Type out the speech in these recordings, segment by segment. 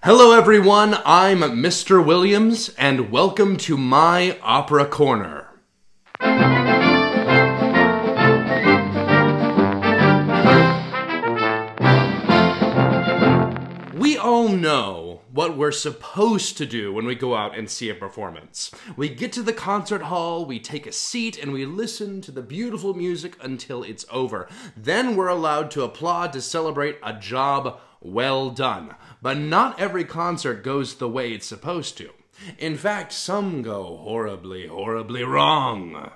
Hello everyone, I'm Mr. Williams, and welcome to my Opera Corner. We all know what we're supposed to do when we go out and see a performance. We get to the concert hall, we take a seat, and we listen to the beautiful music until it's over. Then we're allowed to applaud to celebrate a job well done. But not every concert goes the way it's supposed to. In fact, some go horribly, horribly wrong.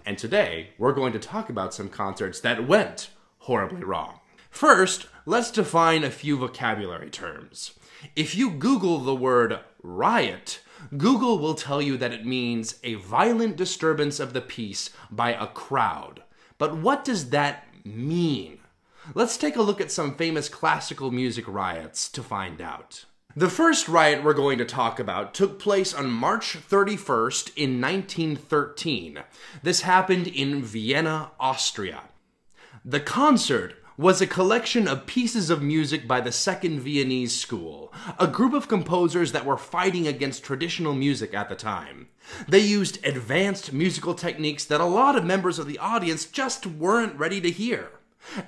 And today, we're going to talk about some concerts that went horribly wrong. First, let's define a few vocabulary terms. If you Google the word riot, Google will tell you that it means a violent disturbance of the peace by a crowd. But what does that mean? Let's take a look at some famous classical music riots to find out. The first riot we're going to talk about took place on March 31st in 1913. This happened in Vienna, Austria. The concert was a collection of pieces of music by the Second Viennese School, a group of composers that were fighting against traditional music at the time. They used advanced musical techniques that a lot of members of the audience just weren't ready to hear.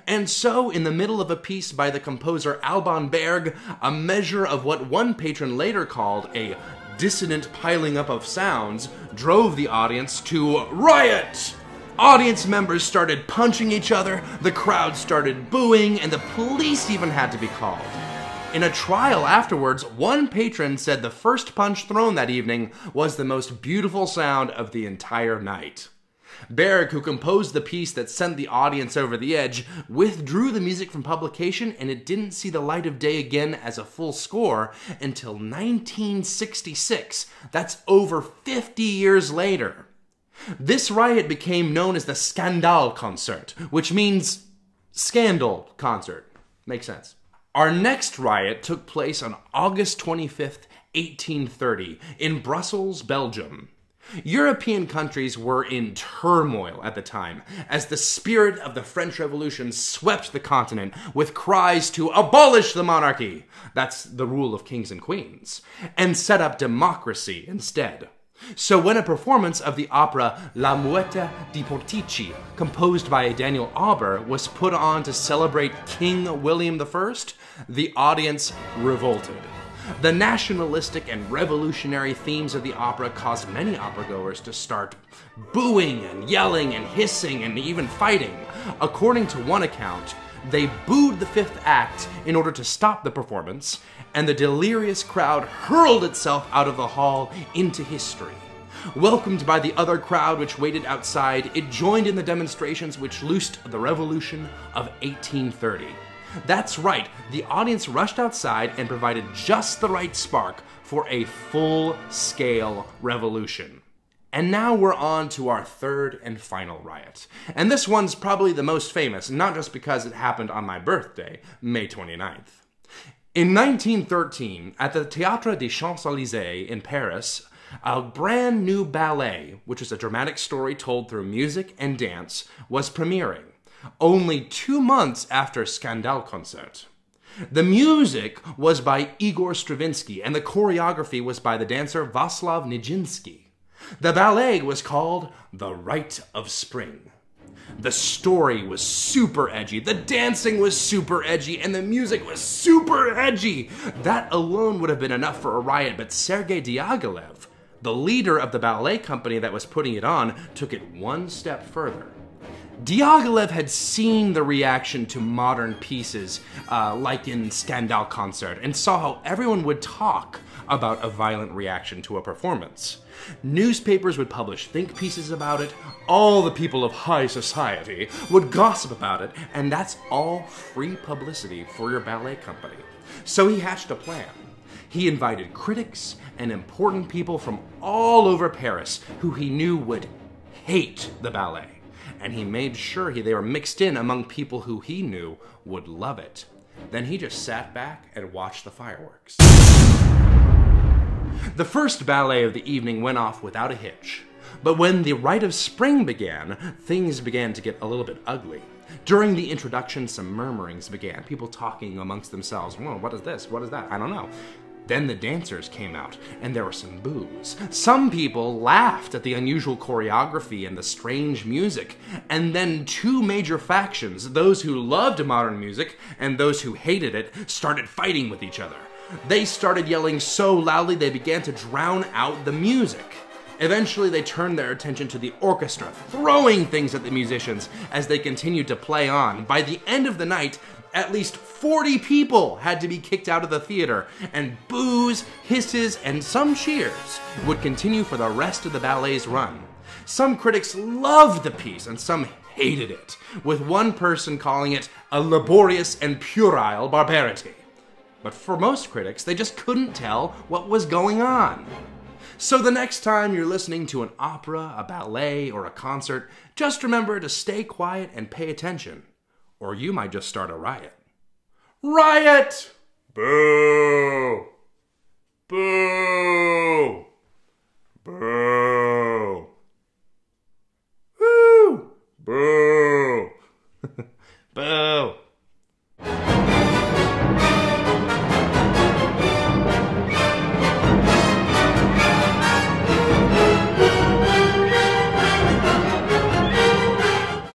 And so, in the middle of a piece by the composer Alban Berg, a measure of what one patron later called a dissonant piling up of sounds drove the audience to riot! Audience members started punching each other, the crowd started booing, and the police even had to be called. In a trial afterwards, one patron said the first punch thrown that evening was the most beautiful sound of the entire night. Berg, who composed the piece that sent the audience over the edge, withdrew the music from publication, and it didn't see the light of day again as a full score until 1966. That's over 50 years later. This riot became known as the Skandalkoncert, which means scandal concert. Makes sense. Our next riot took place on August 25th, 1830, in Brussels, Belgium. European countries were in turmoil at the time, as the spirit of the French Revolution swept the continent with cries to abolish the monarchy, that's the rule of kings and queens, and set up democracy instead. So when a performance of the opera La Muette di Portici, composed by Daniel Auber, was put on to celebrate King William I, the audience revolted. The nationalistic and revolutionary themes of the opera caused many opera-goers to start booing and yelling and hissing and even fighting. According to one account, they booed the fifth act in order to stop the performance, and the delirious crowd hurled itself out of the hall into history. Welcomed by the other crowd which waited outside, it joined in the demonstrations which loosed the revolution of 1830. That's right, the audience rushed outside and provided just the right spark for a full-scale revolution. And now we're on to our third and final riot. And this one's probably the most famous, not just because it happened on my birthday, May 29th. In 1913, at the Théâtre des Champs-Élysées in Paris, a brand new ballet, which is a dramatic story told through music and dance, was premiering, only 2 months after Skandalkoncert. The music was by Igor Stravinsky, and the choreography was by the dancer Vaslav Nijinsky. The ballet was called The Rite of Spring. The story was super edgy, the dancing was super edgy, and the music was super edgy. That alone would have been enough for a riot, but Sergei Diaghilev, the leader of the ballet company that was putting it on, took it one step further. Diaghilev had seen the reaction to modern pieces, like in Skandalkoncert, and saw how everyone would talk about a violent reaction to a performance. Newspapers would publish think pieces about it, all the people of high society would gossip about it, and that's all free publicity for your ballet company. So he hatched a plan. He invited critics and important people from all over Paris who he knew would hate the ballet. And he made sure they were mixed in among people who he knew would love it. Then he just sat back and watched the fireworks. The first ballet of the evening went off without a hitch. But when the Rite of Spring began, things began to get a little bit ugly. During the introduction, some murmurings began, people talking amongst themselves. Whoa, what is this? What is that? I don't know. Then the dancers came out, and there were some boos. Some people laughed at the unusual choreography and the strange music. And then two major factions, those who loved modern music and those who hated it, started fighting with each other. They started yelling so loudly they began to drown out the music. Eventually, they turned their attention to the orchestra, throwing things at the musicians as they continued to play on. By the end of the night, at least 40 people had to be kicked out of the theater, and boos, hisses, and some cheers would continue for the rest of the ballet's run. Some critics loved the piece, and some hated it, with one person calling it a laborious and puerile barbarity. But for most critics, they just couldn't tell what was going on. So the next time you're listening to an opera, a ballet, or a concert, just remember to stay quiet and pay attention, or you might just start a riot. Riot! Boo! Boo! Boo! Woo! Boo! Boo!